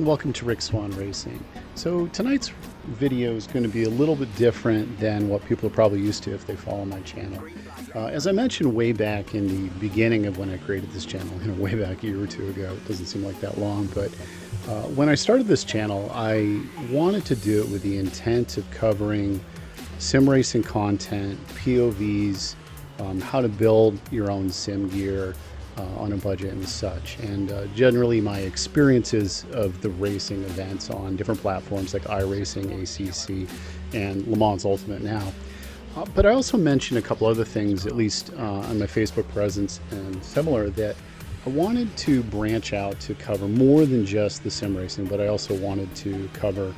and welcome to RickSwanRacing. So tonight's video is going to be a little bit different than what people are probably used to if they follow my channel. As I mentioned way back in the beginning of when I created this channel, way back a year or two ago, it doesn't seem like that long, but when I started this channel, I wanted to do it with the intent of covering sim racing content, POVs, how to build your own sim gear, on a budget and such, and generally my experiences of the racing events on different platforms like iRacing, ACER, and Le Mans Ultimate now. But I also mentioned a couple other things, at least on my Facebook presence and similar, that I wanted to branch out to cover more than just the sim racing, but I also wanted to cover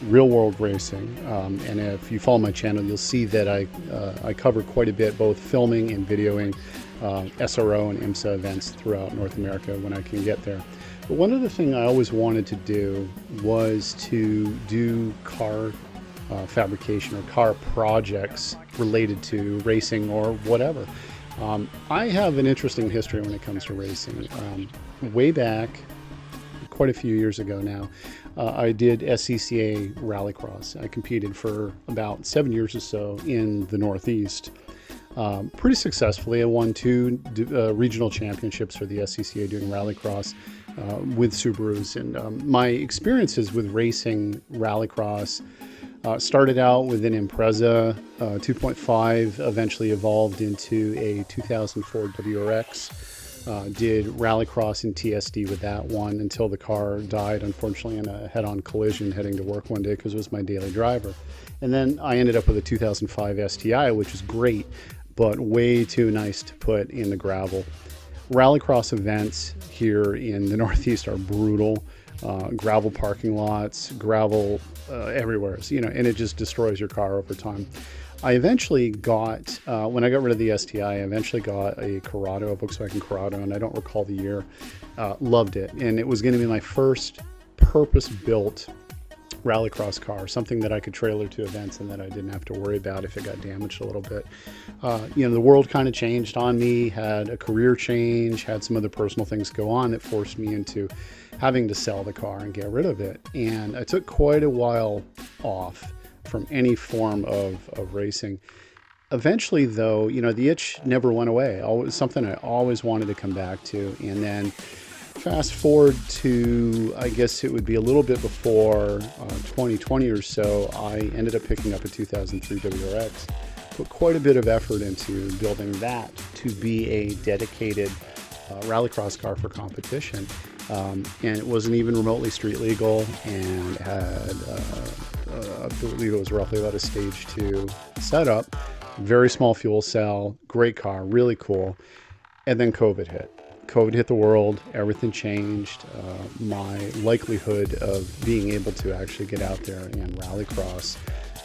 real world racing. And if you follow my channel, you'll see that I cover quite a bit, both filming and videoing SRO and IMSA events throughout North America when I can get there. But one other thing I always wanted to do was to do car fabrication or car projects related to racing or whatever. I have an interesting history when it comes to racing. Way back, quite a few years ago now, I did SCCA Rallycross. I competed for about 7 years or so in the Northeast. Pretty successfully. I won two regional championships for the SCCA doing Rallycross with Subarus. And my experiences with racing Rallycross started out with an Impreza 2.5, eventually evolved into a 2004 WRX. Did Rallycross and TSD with that one until the car died, unfortunately, in a head-on collision heading to work one day because it was my daily driver. And then I ended up with a 2005 STI, which is great, but way too nice to put in the gravel. Rallycross events here in the Northeast are brutal. Gravel parking lots, gravel everywhere, and it just destroys your car over time. I eventually got, when I got rid of the STI, I eventually got a Corrado, a Volkswagen Corrado, and I don't recall the year. Loved it, and it was going to be my first purpose-built Rallycross car, something that I could trailer to events and that I didn't have to worry about if it got damaged a little bit. The world kind of changed on me, had a career change, had some other personal things go on that forced me into having to sell the car and get rid of it. And I took quite a while off from any form of racing. Eventually, though, the itch never went away. Always something I always wanted to come back to. And then fast forward to, I guess it would be a little bit before 2020 or so, I ended up picking up a 2003 WRX. Put quite a bit of effort into building that to be a dedicated Rallycross car for competition. And it wasn't even remotely street legal, and had, I believe it was roughly about a stage 2 setup. Very small fuel cell, great car, really cool. And then COVID hit. COVID hit the world, everything changed. My likelihood of being able to actually get out there and Rallycross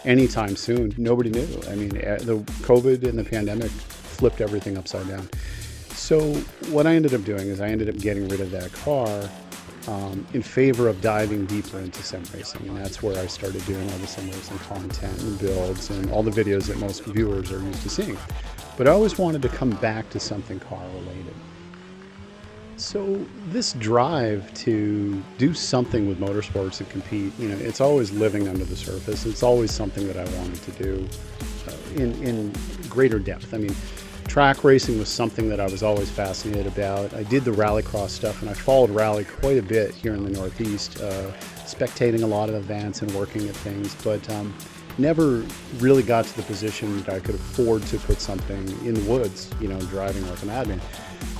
anytime soon, nobody knew. I mean, the COVID and the pandemic flipped everything upside down. So what I ended up doing is I ended up getting rid of that car in favor of diving deeper into sim racing. And that's where I started doing all the sim racing content and builds and all the videos that most viewers are used to seeing. But I always wanted to come back to something car related. So this drive to do something with motorsports and compete, it's always living under the surface. It's always something that I wanted to do in greater depth. I mean, track racing was something that I was always fascinated about. I did the Rallycross stuff, and I followed rally quite a bit here in the Northeast, spectating a lot of events and working at things, but never really got to the position that I could afford to put something in the woods, driving like a madman.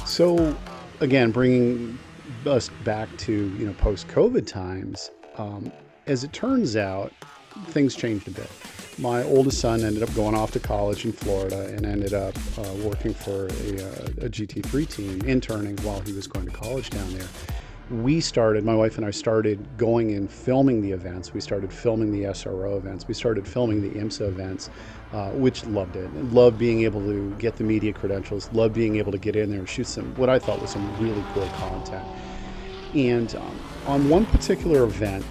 So again, bringing us back to post-COVID times, as it turns out, things changed a bit. My oldest son ended up going off to college in Florida and ended up working for a GT3 team, interning while he was going to college down there. My wife and I started going and filming the events. We started filming the SRO events. We started filming the IMSA events, which loved it. Loved being able to get the media credentials, loved being able to get in there and shoot what I thought was some really cool content. And on one particular event,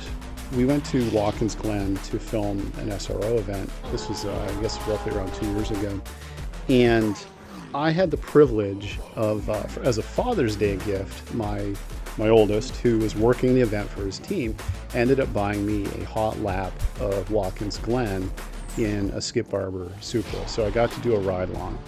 we went to Watkins Glen to film an SRO event. This was, I guess, roughly around 2 years ago. And I had the privilege of, as a Father's Day gift, my my oldest, who was working the event for his team, ended up buying me a hot lap of Watkins Glen in a Skip Barber Supra. So I got to do a ride along.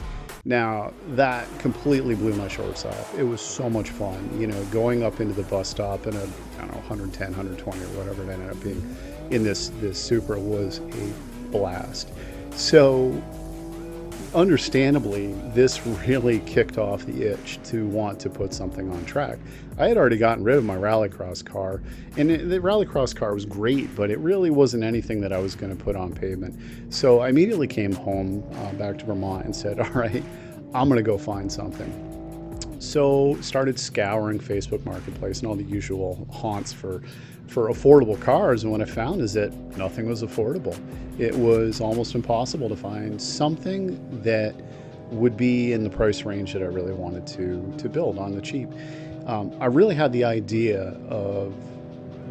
Now, that completely blew my shorts off. It was so much fun, you know, going up into the bus stop in a, I don't know, 110, 120 or whatever it ended up being in this Supra was a blast. So, understandably, this really kicked off the itch to want to put something on track. I had already gotten rid of my rallycross car, and the rallycross car was great, but it really wasn't anything that I was going to put on pavement. So I immediately came home back to Vermont and said, all right, I'm going to go find something. So started scouring Facebook Marketplace and all the usual haunts for affordable cars, and what I found is that nothing was affordable. It was almost impossible to find something that would be in the price range that I really wanted to build on the cheap. I really had the idea of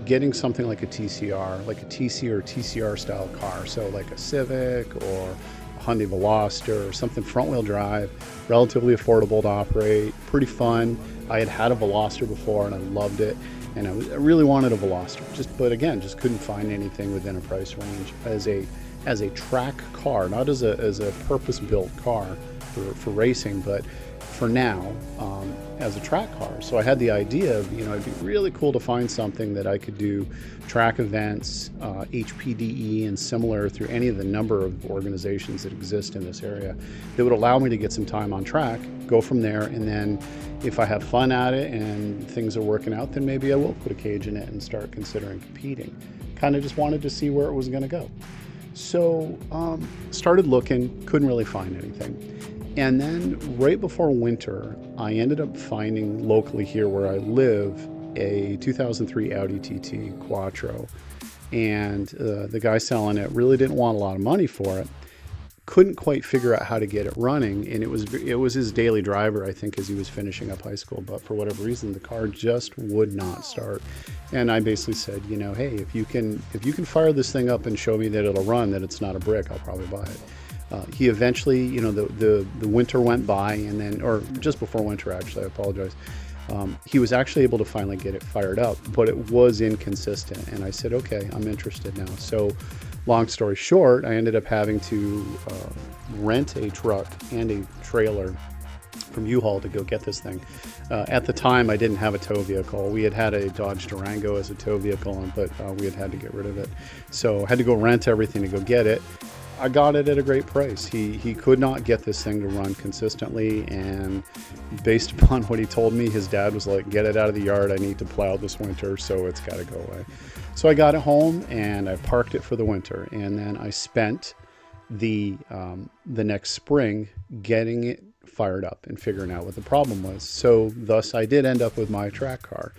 getting something like a TCR, like a TC or TCR style car, so like a Civic or a Hyundai Veloster or something front-wheel drive, relatively affordable to operate, pretty fun. I had a Veloster before and I loved it, and I really wanted a Veloster, but again, just couldn't find anything within a price range as a track car, not as a purpose-built car for racing, but for now as a track car. So I had the idea of, you know, it'd be really cool to find something that I could do track events, HPDE and similar through any of the number of organizations that exist in this area that would allow me to get some time on track, go from there, and then if I have fun at it and things are working out, then maybe I will put a cage in it and start considering competing. Kind of just wanted to see where it was going to go. So started looking, couldn't really find anything. And then right before winter, I ended up finding locally here where I live a 2003 Audi TT Quattro. And the guy selling it really didn't want a lot of money for it. Couldn't quite figure out how to get it running. And it was his daily driver, I think, as he was finishing up high school. But for whatever reason, the car just would not start. And I basically said, you know, hey, if you can fire this thing up and show me that it'll run, that it's not a brick, I'll probably buy it. He eventually, you know, the winter went by, and then, or just before winter, actually, I apologize. He was actually able to finally get it fired up, but it was inconsistent. And I said, okay, I'm interested now. So long story short, I ended up having to rent a truck and a trailer from U-Haul to go get this thing. At the time, I didn't have a tow vehicle. We had a Dodge Durango as a tow vehicle, but we had to get rid of it. So I had to go rent everything to go get it. I got it at a great price. He could not get this thing to run consistently, and based upon what he told me, his dad was like, get it out of the yard, I need to plow this winter, so it's got to go away. So I got it home and I parked it for the winter, and then I spent the next spring getting it fired up and figuring out what the problem was. So thus I did end up with my track car.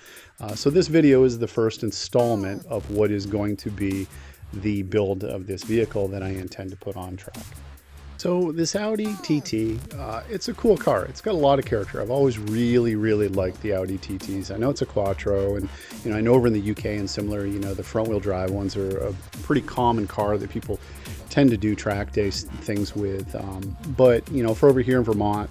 So this video is the first installment of what is going to be the build of this vehicle that I intend to put on track. So this Audi TT, it's a cool car. It's got a lot of character. I've always really liked the Audi TTs. I know it's a Quattro, and you know, I know over in the UK and similar, you know, the front wheel drive ones are a pretty common car that people tend to do track day things with. But you know, for over here in Vermont,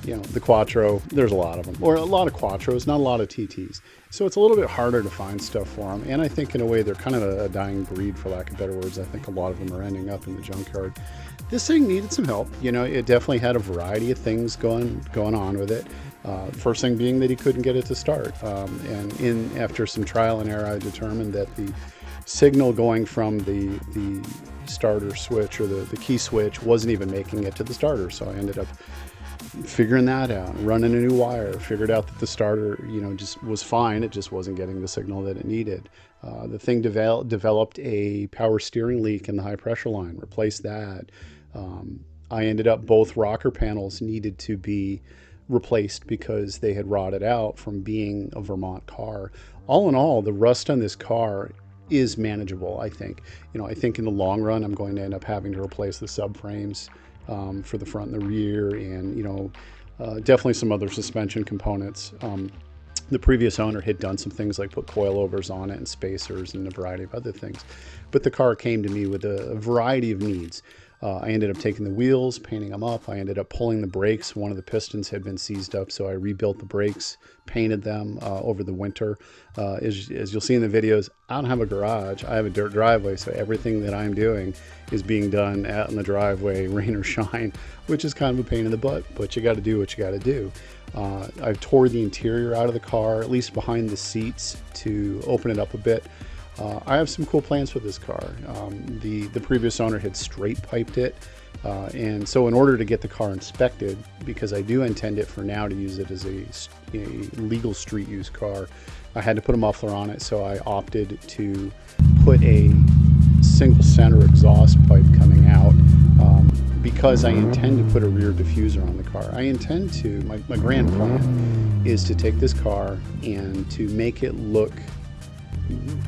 you know, the Quattro, there's a lot of them, or a lot of Quattros, not a lot of TTs. So it's a little bit harder to find stuff for them. And I think in a way they're kind of a dying breed, for lack of better words. I think a lot of them are ending up in the junkyard. This thing needed some help. You know, it definitely had a variety of things going on with it. First thing being that he couldn't get it to start. And after some trial and error, I determined that the signal going from the starter switch or the key switch wasn't even making it to the starter. So I ended up figuring that out, running a new wire, figured out that the starter, you know, just was fine. It just wasn't getting the signal that it needed. The thing developed a power steering leak in the high pressure line, replaced that. I ended up, both rocker panels needed to be replaced because they had rotted out from being a Vermont car. All in all, the rust on this car is manageable, I think. You know, I think in the long run, I'm going to end up having to replace the subframes for the front and the rear, and you know, definitely some other suspension components. The previous owner had done some things like put coilovers on it and spacers and a variety of other things, but the car came to me with a variety of needs. I ended up taking the wheels, painting them up. I ended up pulling the brakes. One of the pistons had been seized up, so I rebuilt the brakes, painted them over the winter. As you'll see in the videos, I don't have a garage. I have a dirt driveway, so everything that I'm doing is being done out in the driveway, rain or shine, which is kind of a pain in the butt, but you got to do what you got to do. I've tore the interior out of the car, at least behind the seats, to open it up a bit. I have some cool plans for this car. The previous owner had straight piped it, and so in order to get the car inspected, because I do intend it for now to use it as a legal street use car, I had to put a muffler on it, so I opted to put a single center exhaust pipe coming out, because I intend to put a rear diffuser on the car. I intend to, my grand plan is to take this car and to make it look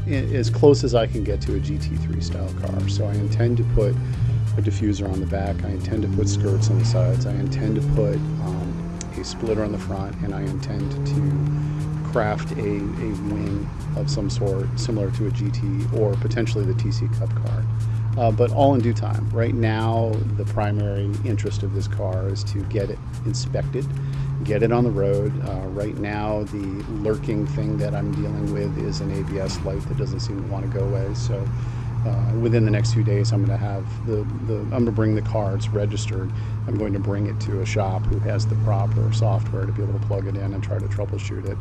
as close as I can get to a GT3 style car. So I intend to put a diffuser on the back, I intend to put skirts on the sides, I intend to put a splitter on the front, and I intend to craft a wing of some sort similar to a GT or potentially the TC Cup car. But all in due time. Right now, the primary interest of this car is to get it inspected, get it on the road. Right now, the lurking thing that I'm dealing with is an ABS light that doesn't seem to want to go away. So within the next few days, I'm going to have I'm going to bring the car. It's registered. I'm going to bring it to a shop who has the proper software to be able to plug it in and try to troubleshoot it.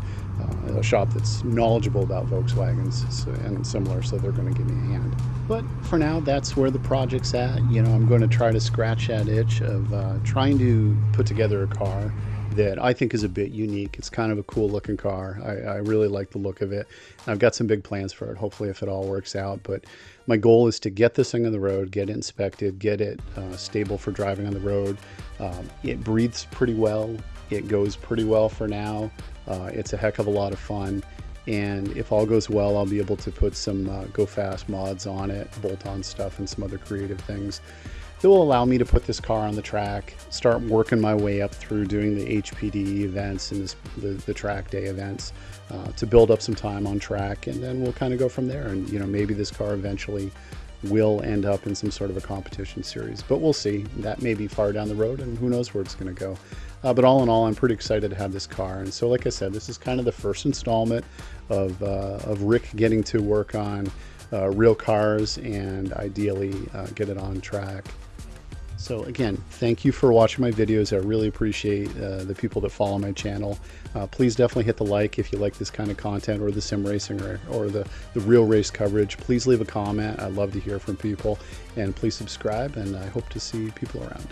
A shop that's knowledgeable about Volkswagens and similar, so they're going to give me a hand. But for now, that's where the project's at. You know, I'm going to try to scratch that itch of trying to put together a car that I think is a bit unique. It's kind of a cool looking car. I really like the look of it. I've got some big plans for it, hopefully, if it all works out. But my goal is to get this thing on the road, get it inspected, get it stable for driving on the road. It breathes pretty well. It goes pretty well for now. It's a heck of a lot of fun. And if all goes well, I'll be able to put some go fast mods on it, bolt-on stuff, and some other creative things that will allow me to put this car on the track, start working my way up through doing the HPD events and the track day events to build up some time on track, and then we'll kind of go from there. And you know, maybe this car eventually will end up in some sort of a competition series, but we'll see. That may be far down the road, and who knows where it's going to go. But all in all, I'm pretty excited to have this car. And so, like I said, this is kind of the first installment of Rick getting to work on real cars and ideally get it on track. So again, thank you for watching my videos. I really appreciate the people that follow my channel. Please definitely hit the like if you like this kind of content, or the sim racing, or the real race coverage. Please leave a comment. I'd love to hear from people. And please subscribe, and I hope to see people around.